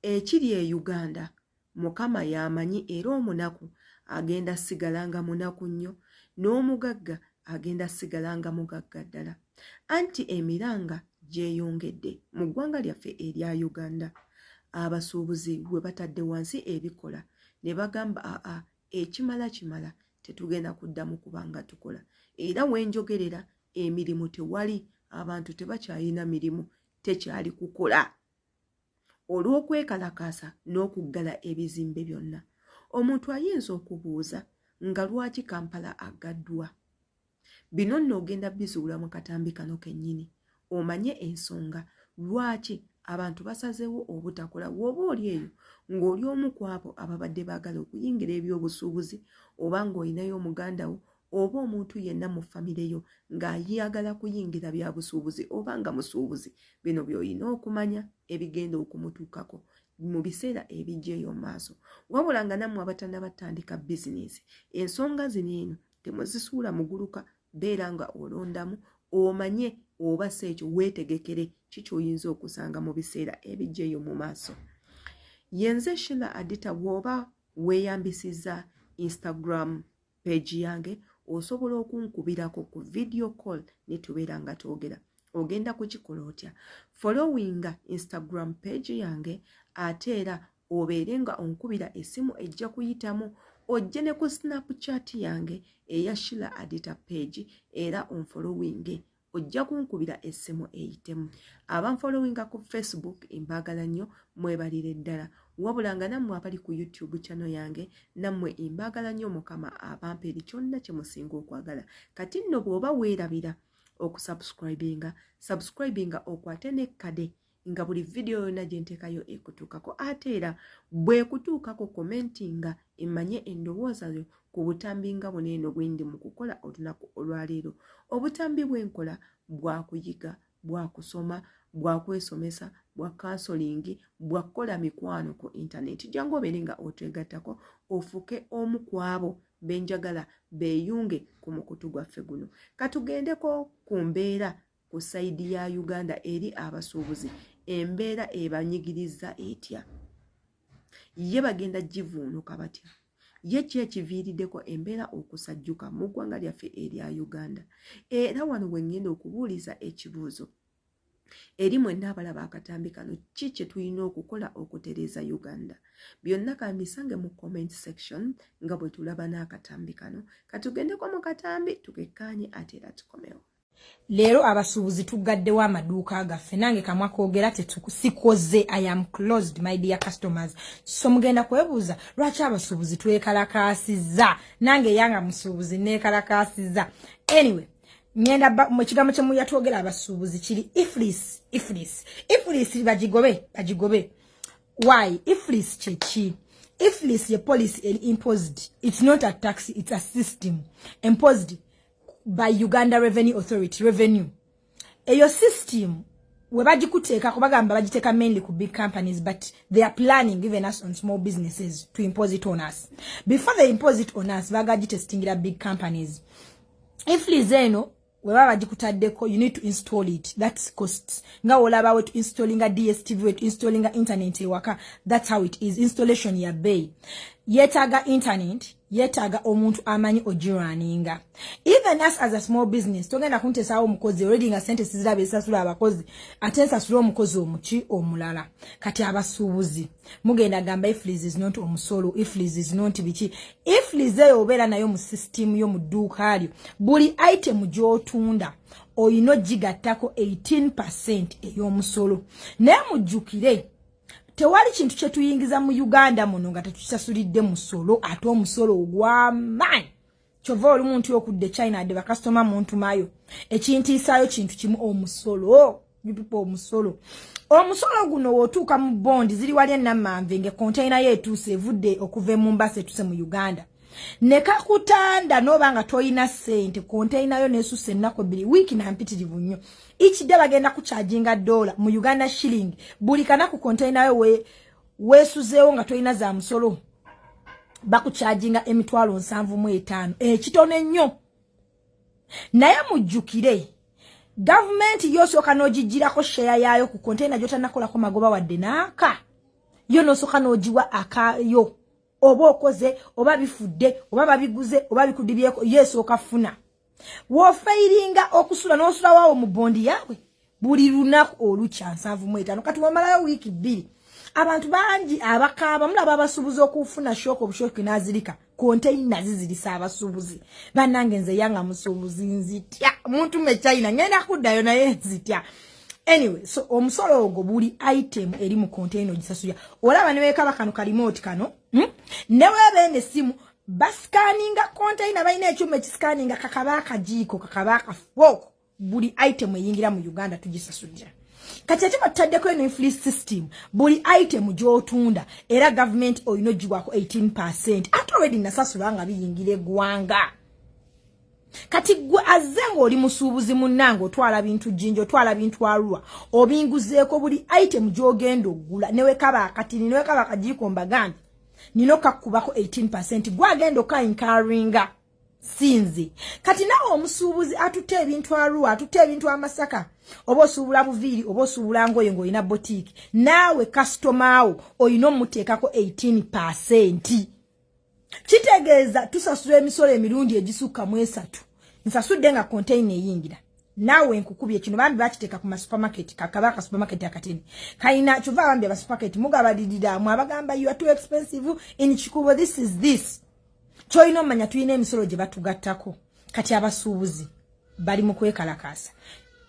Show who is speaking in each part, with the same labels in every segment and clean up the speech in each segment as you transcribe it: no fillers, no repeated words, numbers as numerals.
Speaker 1: ekiri e Uganda Mukama yamanyi era omunaku agenda sigalanga munaku nnyo n'omugagga agenda sigalanga mugagga ddala anti emiranga gyeyongedde mu ggwanga lyaffe erya Uganda abasuubuzi bwe batadde wansi ebikola ne bagamba ekimala kimala tetugenda kuddamu kubanga tukola era wenjogerera emirimu tewali abantu tebakyayina mirimu tekyali kukola olw'okwekalakaasa n'okuggala ebizimbe byonna omuntu ayinza okubuuza nga lwaki Kampala agaddwa bino nno ogenda bizuula mu katambi kano kennyini omanye ensonga lwaki abantu basazeewo obutakola bw'oba oli eyo ng'oli omu ku abo ababadde baagala okuyingira ebyobusuubuzi oba ng'olinayo omuganda wo oba omuntu yenna mu famire yo ng'ayagala kuyingira bya busuubuzi oba nga musuubuzi bino by'olina okumanya ebigenda okumutuukako mu biseera ebijja eyo maaso wabula nga nammwe abatannabatandika bizinesi ensonga zino eno temuzisuula muguluka beera nga olondamu omanye oba si ekyo weetegekere kikyoyinza okusanga mu biseera ebijja eyo mu maaso yenze Sheila Adita bw'oba weeyambisizza Instagram page yange osobola okunkubirako ku video call ne tubeera nga twogera ogenda kukikola otya followinga Instagram page yange ate era obeere nga onkubira essimu ejja kuyitamu ojje ne ku Snapchat yange eya Sheila Adita page era onfollowinge ojja kunkubira essimu eyitemu abanfollowinga ku Facebook imbagala nnyo mwebalire ddala wabula nga nammwe abali ku YouTube channel yange nammwe imbagala nnyo Mukama abampa eri kyonna kye musinga okwagala kati nno bw'oba weerabira okusubscribinga okwate nekkade nga buli video yonna gye nteekayo ekutuukako ate era bw'ekutuukako commentinga emmanye endowooza yo ku butambi nga buno eno bwe ndi mu kukola olunaku olwaleero obutambi bw'enkola bwakuyiga bwakusoma bwakwesomesa bwa counseling bwakukola mikwano ku internet jangu obeere nga otwegattako ofuuke omu ku abo benjagala beeyunge ku mukutu gwaffe guno katugendeko ku mbeera ku sayidi ya Uganda eri abasuubuzi embeera ebanyigiriza etya ye bagenda givuunuka batya ye ki ekiviiriddeko embeera okusajjuka mu ggwanga lyaffe erya Uganda era wano bwe ngenda okubuuliza ekibuuzo eri mwenna abalaba akatambi kano ki kye tulina okukola okutereeza Uganda byonna kambisange mu comment section nga bwe tulaba n'akatambi kano katugendeko mu katambi tukekkaanye ate era tukomewo
Speaker 2: Leero abasuubuzi tugaddewo amaduuka gaffe nange kamwa koogera tetukusikoze I am closed my dear customers so mugenda kwebuuza lwaki abasuubuzi twekalakaasizza nange yanga musuubuzi neekalakaasizza anyway ngenda mu kigambo kye muya twogera abasuubuzi kiri iflis bagigobe why iflis kye iflis ye policy imposed it's not a tax it's a system imposed by Uganda Revenue Authority revenue eyo system we bagikuteeka kubagamba bagiteeka mainly ku big companies but they are planning even us on small businesses to impose it on us before they impose it on us bagagitestingira big companies if lizeno we baba bagikutaddeko you need to install it that's costs nga olaba we to installing a DSTV we to installing a internet ewaka that's how it is installation ya bay yetaga internet yetaga omuntu amanyi ogiraninga even us as a small business togenda kuntesawo omukozi already nga sente sizirabe esasula abakozi atensasula omukozi omuki omulala kati abasuubuzi mugenda gamba iflis is not omusolo iflis is not bichi iflis eyo obeera nayo mu system yo mu dduuka lyo buli item gy'otunda oyino gigattako 18% ey'omusolo naye mujjukire tewali kintu kye tuyingiza mu Uganda muno nga tetukisasulidde musolo ate omusolo ogw'amaanyi kyova oli muntu okudde China ade bakasitoma muntu mayo ekintiisaayo kintu kimu omusolo omusolo guno wootuuka mu bondi ziri wali ennamanve nge container yeetuuse evudde okuva mu Mombasa etuuse mu Uganda ne kakutanda noba nga toyina ssente container yo neesusse ennaku 2 wiiki nampitirivu nnyo each day bagenda kucharginga $1 mu Uganda shilling buli kanaku container yo weesuzeewo nga toyina za musolo bakucharginga $75,000 ekitone nnyo naye mujjukire government yosooka n'ogijjirako share yaayo ku container gy'otanakolako magoba wadde naaka yo nosooka n'ogiwa akayo oba okoze oba bifudde oba babiguze oba bikudibyeko yesooka funa wofeiringa okusula n'osula waawo mu bondi yaabwe buli lunaku olukya 7:5 kati wamalayo wiiki 2 abantu bangi abakaaba mulaba abasuubuzi okufuna shoko obushoki nazirika container zizirisa abasuubuzi banange nze yanga musuubuzi nzitya muntu me China ngenda kuddayo naye nzitya anyway so omusolo ogwo buli item eri mu container ogisasulya olaba ne wekaba kano kalimoti kano ne webene simu bascanninga container bayina ekyuma ekiscanninga kakabaka jiko kakabaka fork buli item eyingira mu Uganda tugisasulya kati ate bataddeko eno influence system buli item gyotunda era government oyino giwako 18% ate already nasasula nga biyingire gwanga kati gwe azengo oli musuubuzi munnango otwala bintu jinjo otwala bintu alwa obinguzeeko buli item gyogenda ogula newe kaba akatini newe kaba akajiko mbagambi nino kakubako 18% gwagenda okainkaringa sinzi kati nawo omusuubuzi atute ebintu alwa atute ebintu amasaka oba osuubula buviiri oba osuubula ngoye ng'olina boutique naawe customer wo oyina omuteekako 18%. Kitegeeza tusasula emisolo emirundi egisukka mu 3 nsasudde nga container eyingira naawe nkukubye kino bambi bakiteeka ku supermarket kakabaka supermarket akatini kaina chuva bambi aba supermarket mugabadidira mu abagamba you are too expensive in Chikubo this choino manya tuyina emisolo gye batugattako kati abasuubuzi bali mu kwekalakasa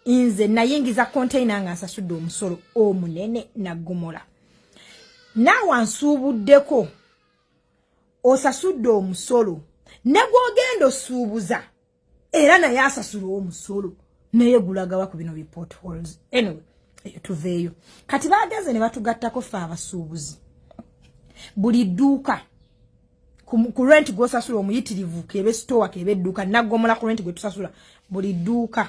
Speaker 2: inze nayingiza container nga nsasudde omusolo omunene nagomola naawe nsuubuddeko osasudde omusolo negwogenda osuubuza era naye asasula omusolo naye gulagawa ku bino potholes anyway tuveeyo kati bagenze ne batugattako ffe abasuubuzi buli dduuka ku rent gwosasula omuyitirivu kebe store kebe dduuka nagomola ku rent gwe tusasula buli dduuka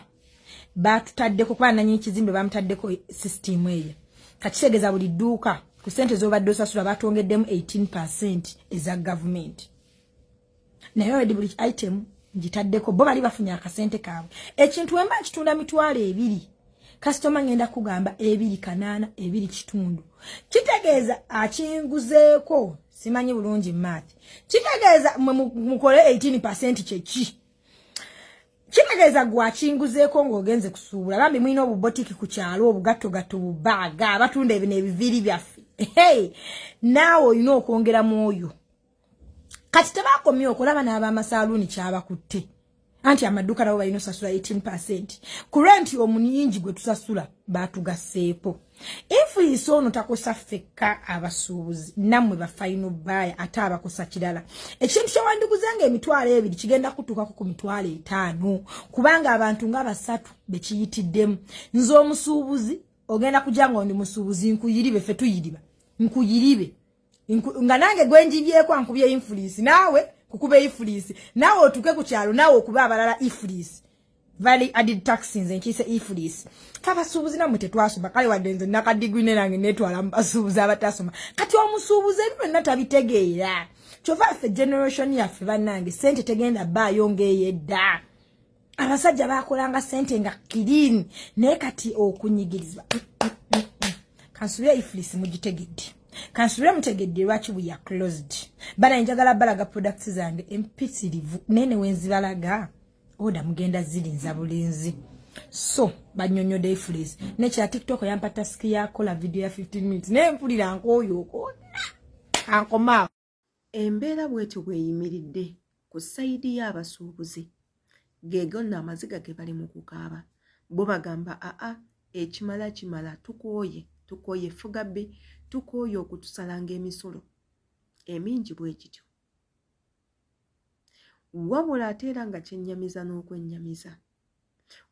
Speaker 2: batutaddeko kuba nanyi kizimbe bamutaddeko system eyo kakitegeza buli dduuka ku sente z'obadde osasula batongeddemu 18% eza government naye already buli item ngitaddeko bo bali bafunye akasente kaabwe ekintu wemba kitunda mitwalo 2 customer ngenda kugamba 2.8 2.5 kitegeeza akinguzeeko simanyi bulungi math kitegeeza mukole 18% kyeki kitegeeza gwakinguzeeko ng'ogenze kusuubula bambi mwina obubotiki ku kyalo obugattogatto bubaaga abatunda ebino ebiviiri byaffe naawe olina okwongera mu oyo kati tebakomye okulaba n'ab'amasaaluuni kyabakutte anti amaduuka nabo balina osasula 18% ku renti omunyingi gwe tusasula baatugasseeko influence ono takosa ffekka abasuubuzi nammwe bafaino baaya ate abakosa kirala ekintu kyewandiguzenga emitwalo 2 kigenda kutuukako ku mitwalo 5 kubanga abantu nga 3 bekiyitiddemu nze omusuubuzi ogenda kujanga ndi musuubuzi nkuyiribe ffe tuyiriba nkuyiribe nga nange gwenjibyeko ankubye influence naawe kukube influence naawe otuke ku kyalo naawe okuba abalala influence value added taxes nkise influence kabasuubuzi namwe tetwasoma kale wadde nze nakadigwine nange netwala mbasuubuzi abatasoma kati omusuubuzi ebyo byonna tabitegeera kyova ffe generation yaffe bannange sente tegenda baayo ng'eyedda abasajja bakolanga sente nga clean naye kati okunyigirizwa kansubira influence mugitegedde kansubira mutegedde lwaki we are closed bana njagala balaga products zange empitirivu nene wenzibalaga oda mugenda zirinza bulinzi so banyonyode influence necha TikTok yampa task yakola video ya 15 minutes ne mpulira nkoyo ankoma
Speaker 1: embeera bwetyo bweyimiridde ku sayidi y'abasuubuzi gegonna amaziga ge bali mu kukaaba bo bagamba ekimala tukooye fugabbe tukooye okutusalanga emisolo emingi bwe kityo wabula ate era nga kyennyamiza n'okwennyamiza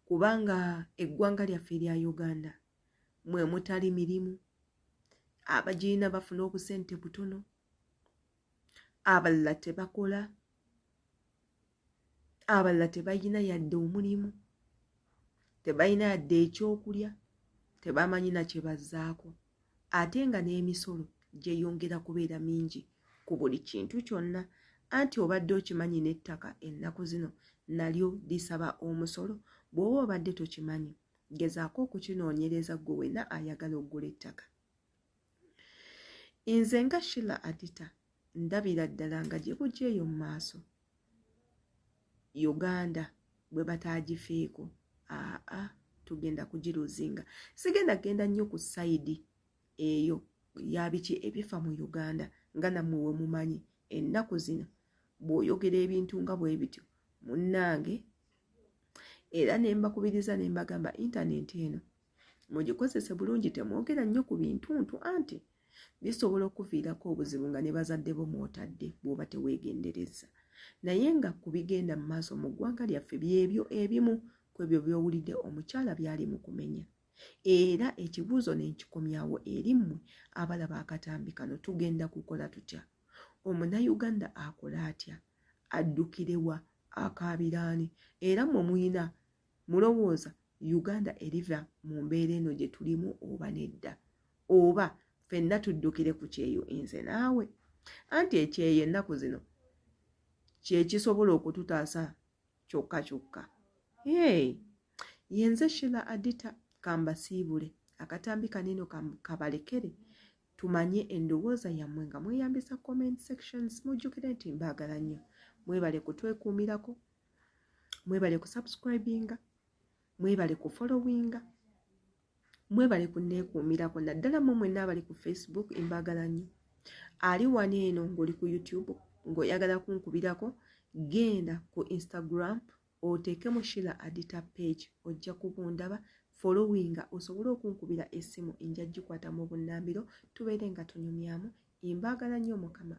Speaker 1: kubanga eggwanga lyaffe erya Uganda mwe mutali mirimu abagiina bafuna obusente butono abalala tebakola abalala tebayina yadde omulimu tebayina yadde ekyokulya tebamanyi na kye bazzaako ate nga n'emisolo gyeyongera kubeera mingi ku buli kintu kyonna anti obadde okimanyi n'ettaka ennaku zino nalyo lisaba omusolo bw'oba obadde tokimanyi gezaako okukinoonyereza gwe wenna ayagala okugula ettaka nze nga Sheila Adita ndabira ddala nga gye bujja eyo mu maaso Uganda bwe batagifeeko tugenda kugiruzinga. Sigenda genda nnyo ku sayidi eyo ya biki ebifa mu Uganda nga nammwe we mumanyi ennaku zino bw'oyogera ebintu nga bwe bityo munnange, era ne mbakubiriza ne mbagamba intaneti eno mugikozese bulungi, temwogera nnyo ku bintuntu anti bisobola okuviirako obuzibu nga ne bazadde bo mwotadde bw'oba teweegendereza. Naye nga kubigenda mu maaso mu ggwanga lyaffe byebyo ebimu ku ebyo by'owulidde omukyala byali mu kumenya. Era ekibuuzo ne nkikomyawo eri mmwe abalaba akatambi kano, tugenda kukola tutya? Omunnayuganda akola atya? Addukirewa? Akaabiraani? Era mmwe muyina mulowooza Uganda eriva mu mbeera eno gye tulimu oba nedda? Oba ffenna tuddukire ku kyeyo nze naawe? Anti ekyeyo ennaku zino kye kisobola okututaasa kyokka kyokka. Yenze Sheila Adita kambasiibule, akatambi kaneno kabalekere tumanye endowooza yammwe nga mweyambisa comment sections. Mujjukire nti mbaagala nnyo. Mwebale kutwekuumirako, mwebale kusubscribinga, mwebale kufollowinga, mwebale kunneekuumirako. Naddala mmwe mwenna abali ku Facebook mbaagala nnyo. Ali wano eno ng'oli ku YouTube ng'oyagala kunkubirako, genda ku Instagram oteekemu Sheila Adita page, ojja kubundaba, followinga osobole okunkubira essimu, nja gikwata mu bunnambiro tubeere nga tunyumyamu. Mbaagala nnyo Mukama.